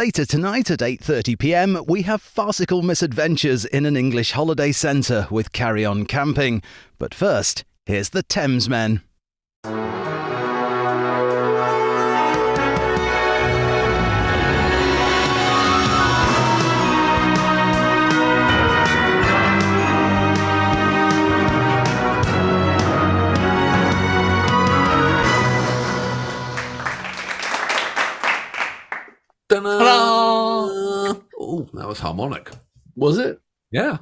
Later tonight at 8:30 p.m, we have farcical misadventures in an English holiday centre with Carry On Camping. But first, here's the Thamesmen. Oh, that was harmonic. Was it? Yeah.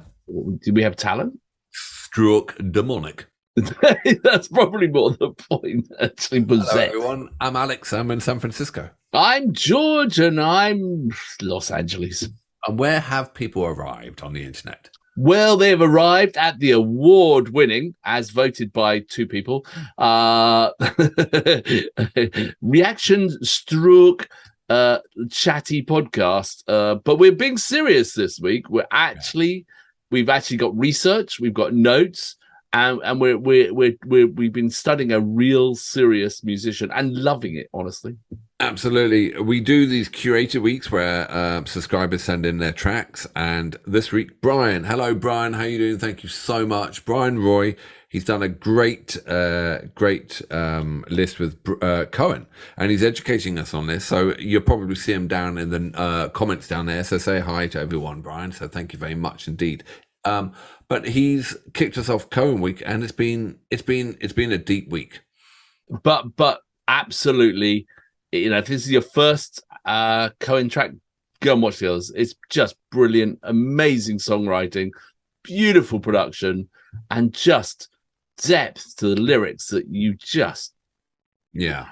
Did we have talent? Stroke demonic. That's probably more the point, actually. Hello, everyone. I'm Alex. I'm in San Francisco. I'm George, and I'm Los Angeles. And where have people arrived on the internet? Well, they've arrived at the award-winning, as voted by two people, reaction stroke chatty podcast. But we're being serious this week. We've actually got research, we've got notes, and we've been studying a real serious musician and loving it, honestly. Absolutely. We do these curated weeks where subscribers send in their tracks. And this week, Brian. Hello, Brian. How you doing? Thank you so much. Brian Roy. He's done a great list with Cohen, and he's educating us on this. So you'll probably see him down in the comments down there. So say hi to everyone, Brian. So thank you very much indeed. But he's kicked us off Cohen week, and it's been a deep week. But absolutely. If this is your first Cohen track, go and watch the others. It's just brilliant, amazing songwriting, beautiful production, and just depth to the lyrics that you just... Yeah.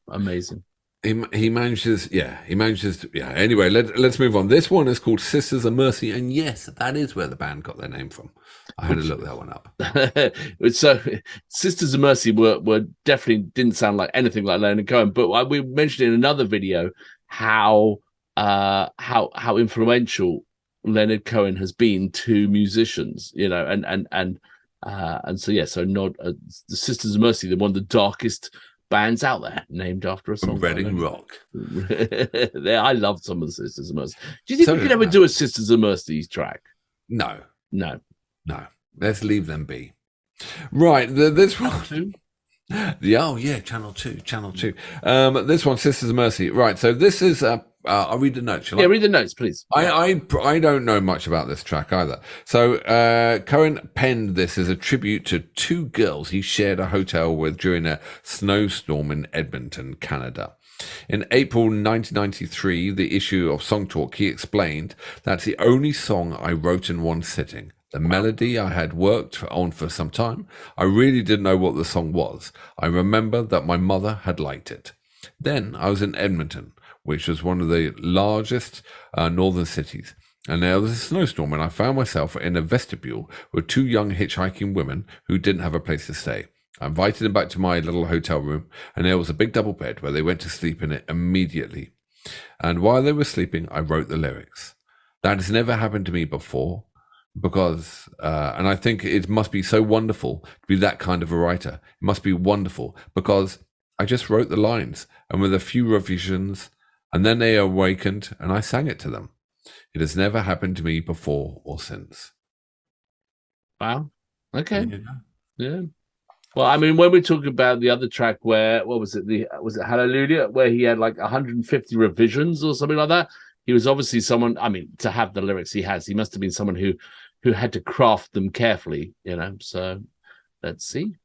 Amazing. He manages. Anyway, let's move on. This one is called Sisters of Mercy, and yes, that is where the band got their name from. I had to look that one up. So, Sisters of Mercy were definitely didn't sound like anything like Leonard Cohen, but we mentioned in another video how influential Leonard Cohen has been to musicians, and so the Sisters of Mercy, they're one of the darkest bands out there, named after a song. Reading Rock. I love some of the Sisters of Mercy. Do you think we could ever do a Sisters of Mercy track? No. Let's leave them be. Right, this one. Yeah, Channel 2. This one, Sisters of Mercy. Right, so this is I'll read the notes. Read the notes, please. I don't know much about this track either. So Cohen penned this as a tribute to two girls he shared a hotel with during a snowstorm in Edmonton, Canada. In April 1993, the issue of Song Talk, he explained, "That's the only song I wrote in one sitting. The melody I had worked on for some time. I really didn't know what the song was. I remember that my mother had liked it. Then I was in Edmonton, which was one of the largest northern cities. And there was a snowstorm, and I found myself in a vestibule with two young hitchhiking women who didn't have a place to stay. I invited them back to my little hotel room, and there was a big double bed where they went to sleep in it immediately. And while they were sleeping, I wrote the lyrics. That has never happened to me before, because, and I think it must be so wonderful to be that kind of a writer. It must be wonderful, because I just wrote the lines, and with a few revisions, and then they awakened, and I sang it to them. It has never happened to me before or since." Wow. Okay. Yeah. Well, I mean, when we talk about the other track where, was it Hallelujah, where he had like 150 revisions or something like that? He was obviously someone, I mean, to have the lyrics he has, he must have been someone who had to craft them carefully, so let's see.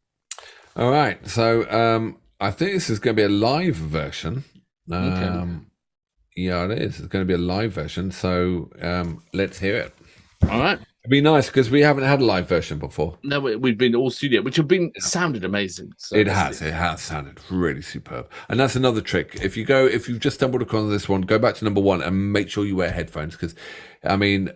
All right. So I think this is going to be a live version. Okay. Yeah, it is. It's going to be a live version. So let's hear it. All right. It'd be nice because we haven't had a live version before. No, we've been all studio, which sounded amazing. So it has sounded really superb. And that's another trick. If you've just stumbled across this one, go back to number one and make sure you wear headphones, because, I mean,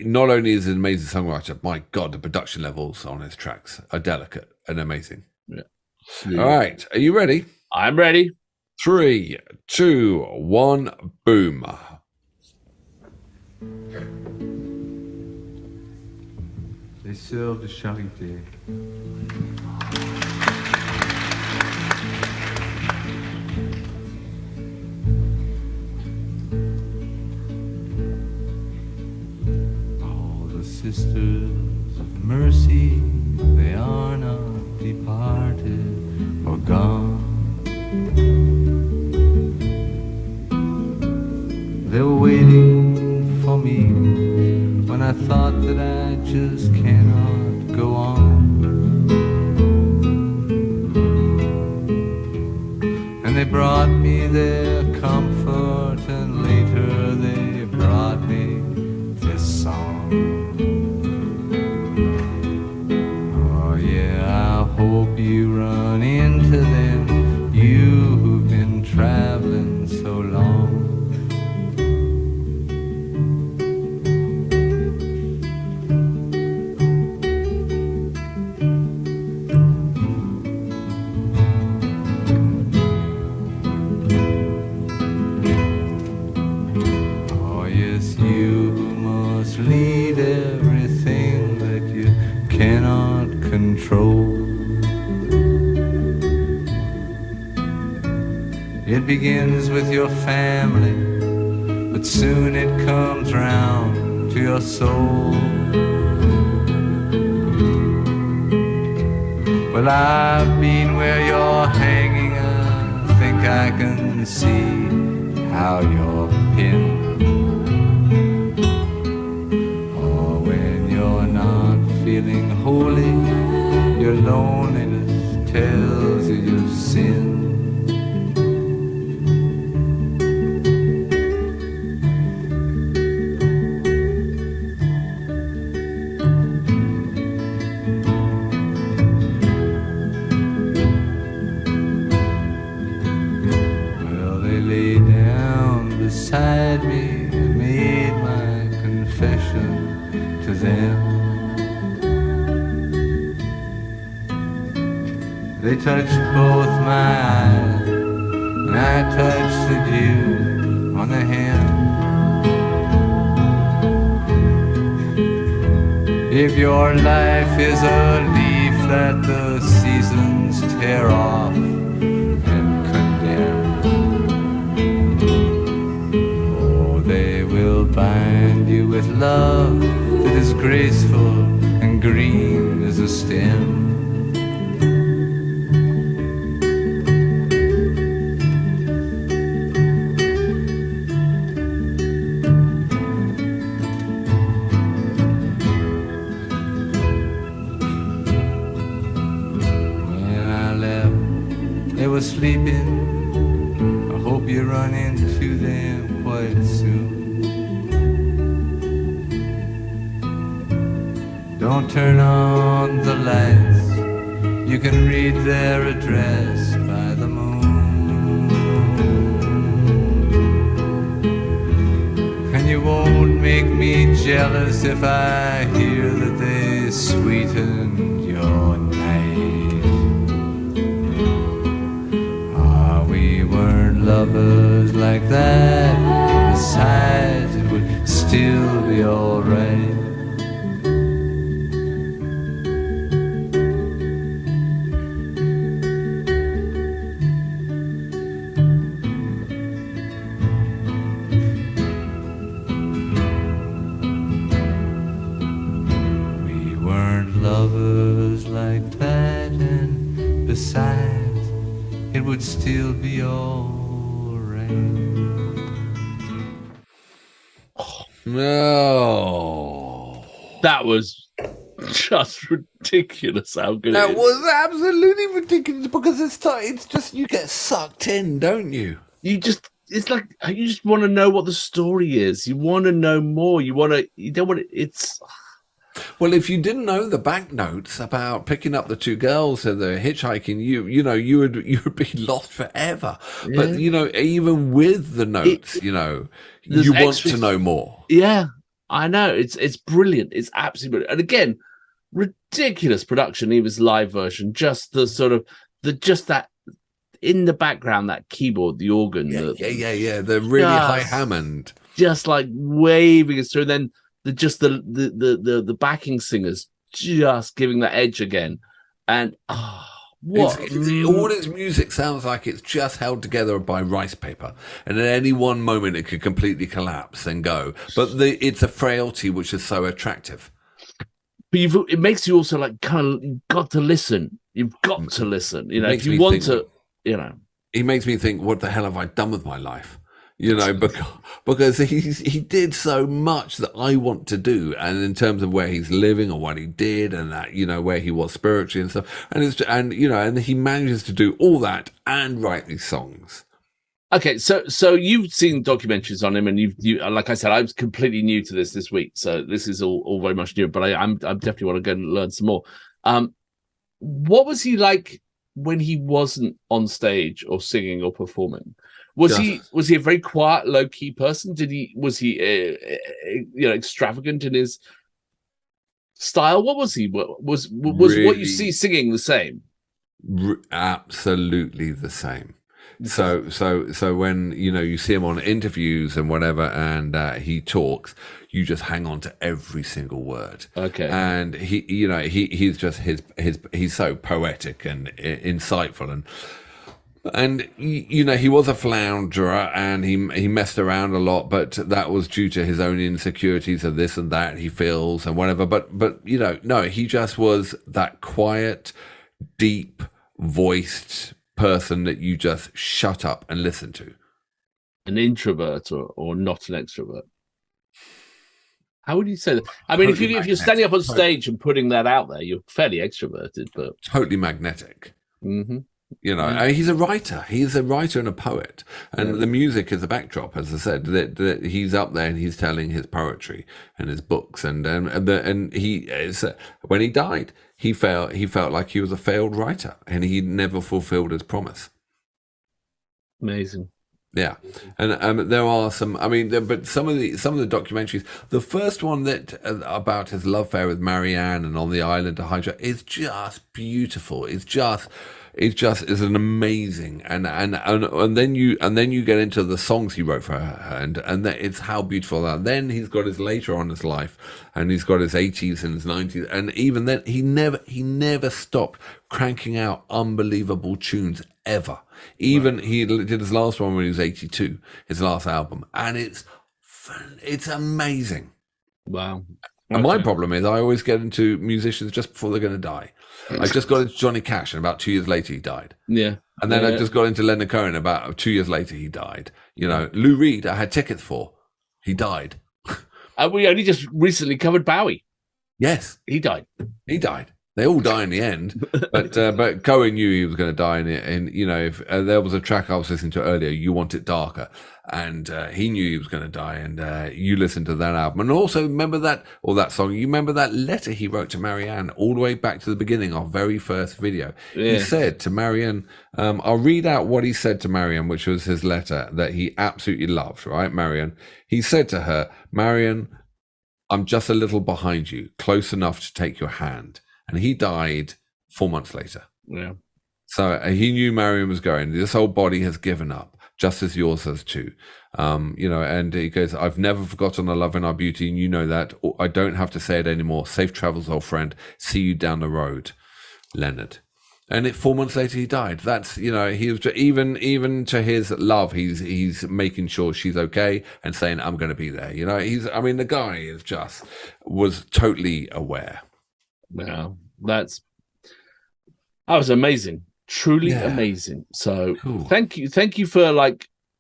not only is it an amazing songwriter, my God, the production levels on his tracks are delicate and amazing. Yeah. All right. Are you ready? I'm ready. 3, 2, 1, boom. Les sœurs de charité. brought me their comfort, and later they brought me this song. Oh yeah, I hope you run into them, you who've been traveling so long. Lead everything that you cannot control. It begins with your family, but soon it comes round to your soul. Well, I've been where you're hanging, I think I can see how you're pinned. Feeling holy, your loneliness tells you you've sinned. Well, they lay down beside me and made my confession to them. They touched both my eyes, and I touched the dew on the hand. If your life is a leaf that the seasons tear off and condemn, oh, they will bind you with love that is graceful and green as a stem. Sleeping, I hope you run into them quite soon. Don't turn on the lights, you can read their address by the moon. And you won't make me jealous if I hear that they sweetened your night. Lovers like that, besides it would still be alright. We weren't lovers like that, and besides it would still be alright. No. That was just ridiculous how good That it is. was absolutely ridiculous because it's just you get sucked in, don't you? It's like you just want to know what the story is. You want to know more. You don't want to, it's Well, if you didn't know the back notes about picking up the two girls and the hitchhiking, you would be lost forever. Yeah. But even with the notes, you want to know more. Yeah, I know. It's brilliant. It's absolutely brilliant. And again, ridiculous production. He was live version. Just the sort of that in the background, that keyboard, the organ. Yeah. The really high Hammond, just like waving us through. And then the backing singers just giving that edge again, and what all its music sounds like it's just held together by rice paper, and at any one moment it could completely collapse and go. But it's a frailty which is so attractive. But it makes you also like you've got to listen. You've got to listen. If you want to, It makes me think, what the hell have I done with my life? because he did so much that I want to do, and in terms of where he's living or what he did, and that where he was spiritually and stuff, and he manages to do all that and write these songs. Okay, so you've seen documentaries on him, and you like I said, I was completely new to this week, so this is all very much new. But I definitely want to go and learn some more. What was he like when he wasn't on stage or singing or performing? Was he a very quiet, low key person? Was he extravagant in his style? What was he? Was really, what you see singing the same? Absolutely the same. So when you see him on interviews and whatever, and he talks, you just hang on to every single word. Okay. And he's just he's so poetic and insightful, and he was a flounderer, and he messed around a lot, but that was due to his own insecurities of this and that he feels and whatever. But no, he just was that quiet, deep voiced person that you just shut up and listen to. An introvert or not an extrovert? How would you say that? I mean, if you're standing up on stage and putting that out there, you're fairly extroverted, but totally magnetic. Mm-hmm. He's a writer. He's a writer and a poet, and the music is a backdrop. As I said, that he's up there and he's telling his poetry and his books, and he is, when he died, he felt like he was a failed writer, and he never fulfilled his promise. Amazing. Yeah, and there are some. I mean, but some of the documentaries. The first one that about his love affair with Marianne and on the island of Hydra is just beautiful. It's just is an amazing, and then you get into the songs he wrote for her, and it's how beautiful that. Then he's got his later on his life, and he's got his 80s and his 90s, and even then he never stopped cranking out unbelievable tunes ever. Even he did his last one when he was 82, his last album, and it's amazing. Wow. And my problem is I always get into musicians just before they're going to die. I just got into Johnny Cash, and about 2 years later he died. Yeah. And then I just got into Leonard Cohen. About 2 years later he died. Lou Reed, I had tickets for. He died. We only just recently covered Bowie. Yes, he died. They all die in the end, but Cohen knew he was going to die in it. And if there was a track I was listening to earlier, "You Want It Darker," and he knew he was going to die. And you listened to that album, and also remember that song. You remember that letter he wrote to Marianne all the way back to the beginning, our very first video. Yeah. He said to Marianne, "I'll read out what he said to Marianne, which was his letter that he absolutely loved." Right, Marianne. He said to her, "Marianne, I'm just a little behind you, close enough to take your hand." And he died 4 months later. Yeah. So he knew Marion was going. This whole body has given up, just as yours has too. And he goes, "I've never forgotten our love and our beauty, and you know that. I don't have to say it anymore. Safe travels, old friend. See you down the road, Leonard." And 4 months later, he died. That's, he was even to his love, he's making sure she's okay and saying, "I'm going to be there." The guy was totally aware. Wow, that was amazing, truly amazing. So cool. Thank you for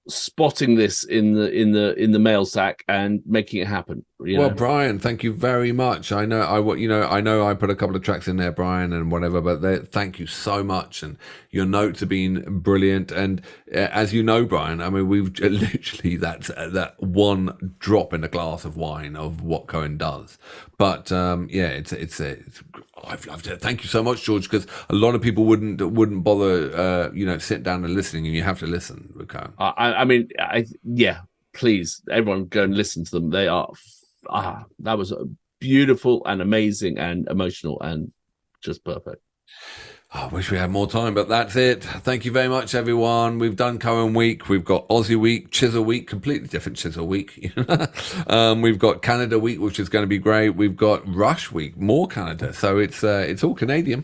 spotting this in the mail sack and making it happen. Well, Brian, thank you very much. I know I put a couple of tracks in there, Brian, and whatever, but thank you so much. And your notes have been brilliant. And as you know, Brian, I mean, we've literally that one drop in a glass of wine of what Cohen does. But it's I've loved it. Thank you so much, George, because a lot of people wouldn't bother, sit down and listening, and you have to listen with Cohen. Please, everyone go and listen to them. They are, that was beautiful and amazing and emotional and just perfect. I wish we had more time, but that's it. Thank you very much, everyone. We've done Cohen Week. We've got Aussie Week, Chisel Week, completely different Chisel Week. We've got Canada Week, which is going to be great. We've got Rush Week, more Canada. So it's all Canadian.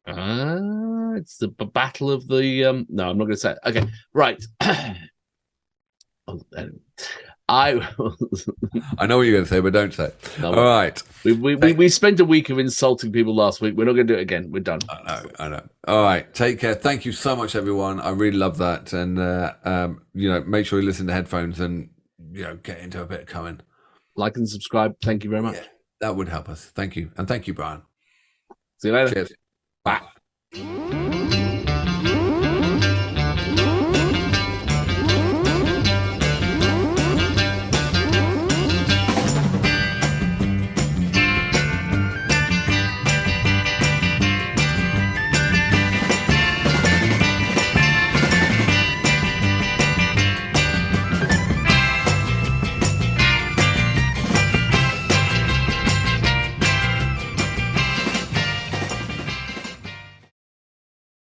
It's the battle of the... No, I'm not going to say it. Okay, right. I know what you're going to say, but don't say it. No, all right. We spent a week of insulting people last week. We're not going to do it again. We're done. I know. All right. Take care. Thank you so much, everyone. I really love that. And, make sure you listen to headphones and, get into a bit of Cohen. Like and subscribe. Thank you very much. Yeah, that would help us. Thank you. And thank you, Brian. See you later. Cheers. Bye.